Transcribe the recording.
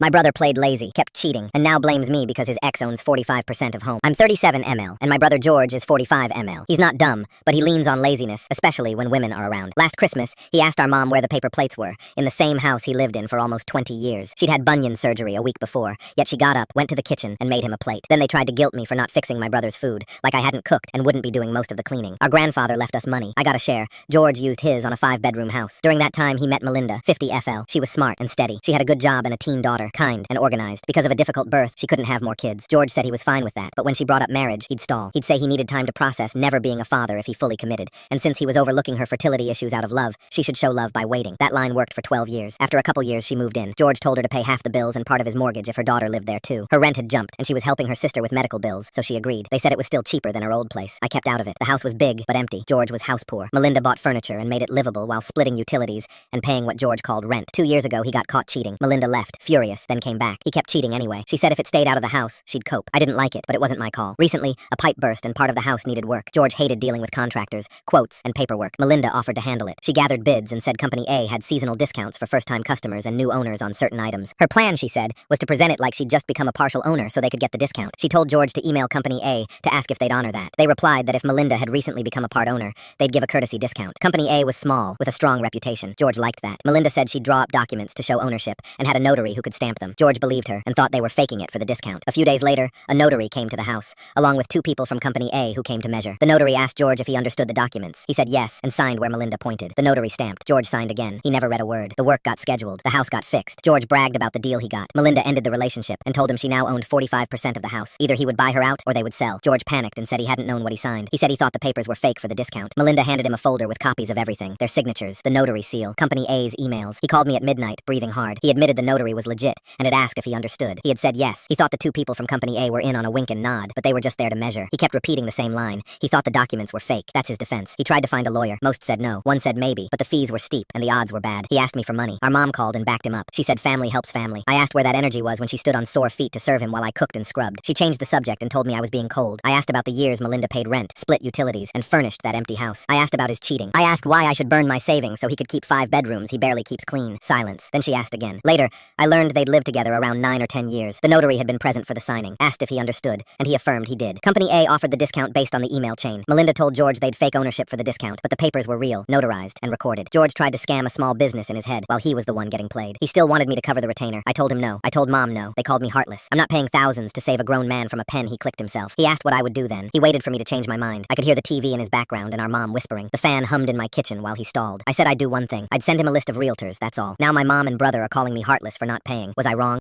My brother played lazy, kept cheating, and now blames me because his ex owns 45% of home. I'm 37 ml, and my brother George is 45 ml. He's not dumb, but he leans on laziness, especially when women are around. Last Christmas, he asked our mom where the paper plates were, in the same house he lived in for almost 20 years. She'd had bunion surgery a week before, yet she got up, went to the kitchen, and made him a plate. Then they tried to guilt me for not fixing my brother's food, like I hadn't cooked and wouldn't be doing most of the cleaning. Our grandfather left us money. I got a share. George used his on a 5-bedroom house. During that time, he met Melinda, 50 FL. She was smart and steady. She had a good job and a teen daughter, kind and organized. Because of a difficult birth, she couldn't have more kids. George said he was fine with that, but when she brought up marriage, he'd stall. He'd say he needed time to process never being a father if he fully committed, and since he was overlooking her fertility issues out of love, she should show love by waiting. That line worked for 12 years. After a couple years, she moved in. George told her to pay half the bills and part of his mortgage if her daughter lived there too. Her rent had jumped, and she was helping her sister with medical bills, so she agreed. They said it was still cheaper than her old place. I kept out of it. The house was big, but empty. George was house poor. Melinda bought furniture and made it livable while splitting utilities and paying what George called rent. 2 years ago, he got caught cheating. Melinda left, furious, then came back. He kept cheating anyway. She said if it stayed out of the house, she'd cope. I didn't like it, but it wasn't my call. Recently, a pipe burst and part of the house needed work. George hated dealing with contractors, quotes, and paperwork. Melinda offered to handle it. She gathered bids and said Company A had seasonal discounts for first-time customers and new owners on certain items. Her plan, she said, was to present it like she'd just become a partial owner so they could get the discount. She told George to email Company A to ask if they'd honor that. They replied that if Melinda had recently become a part owner, they'd give a courtesy discount. Company A was small, with a strong reputation. George liked that. Melinda said she'd draw up documents to show ownership and had a notary who could stamp them. George believed her and thought they were faking it for the discount. A few days later, a notary came to the house, along with 2 people from Company A who came to measure. The notary asked George if he understood the documents. He said yes, and signed where Melinda pointed. The notary stamped. George signed again. He never read a word. The work got scheduled. The house got fixed. George bragged about the deal he got. Melinda ended the relationship and told him she now owned 45% of the house. Either he would buy her out or they would sell. George panicked and said he hadn't known what he signed. He said he thought the papers were fake for the discount. Melinda handed him a folder with copies of everything. Their signatures, the notary seal, Company A's emails. He called me at midnight, breathing hard. He admitted the notary was legit and had asked if he understood. He had said yes. He thought the 2 people from Company A were in on a wink and nod, but they were just there to measure. He kept repeating the same line. He thought the documents were fake. That's his defense. He tried to find a lawyer. Most said no. One said maybe, but the fees were steep and the odds were bad. He asked me for money. Our mom called and backed him up. She said family helps family. I asked where that energy was when she stood on sore feet to serve him while I cooked and scrubbed. She changed the subject and told me I was being cold. I asked about the years Melinda paid rent, split utilities, and furnished that empty house. I asked about his cheating. I asked why I should burn my savings so he could keep 5 bedrooms he barely keeps clean. Silence. Then she asked again. Later, I learned they'd lived together around 9 or 10 years. The notary had been present for the signing, asked if he understood, and he affirmed he did. Company A offered the discount based on the email chain. Melinda told George they'd fake ownership for the discount, but the papers were real, notarized, and recorded. George tried to scam a small business in his head while he was the one getting played. He still wanted me to cover the retainer. I told him no. I told Mom no. They called me heartless. I'm not paying thousands to save a grown man from a pen he clicked himself. He asked what I would do then. He waited for me to change my mind. I could hear the TV in his background and our mom whispering. The fan hummed in my kitchen while he stalled. I said I'd do one thing. I'd send him a list of realtors, that's all. Now my mom and brother are calling me heartless for not paying. Was I wrong?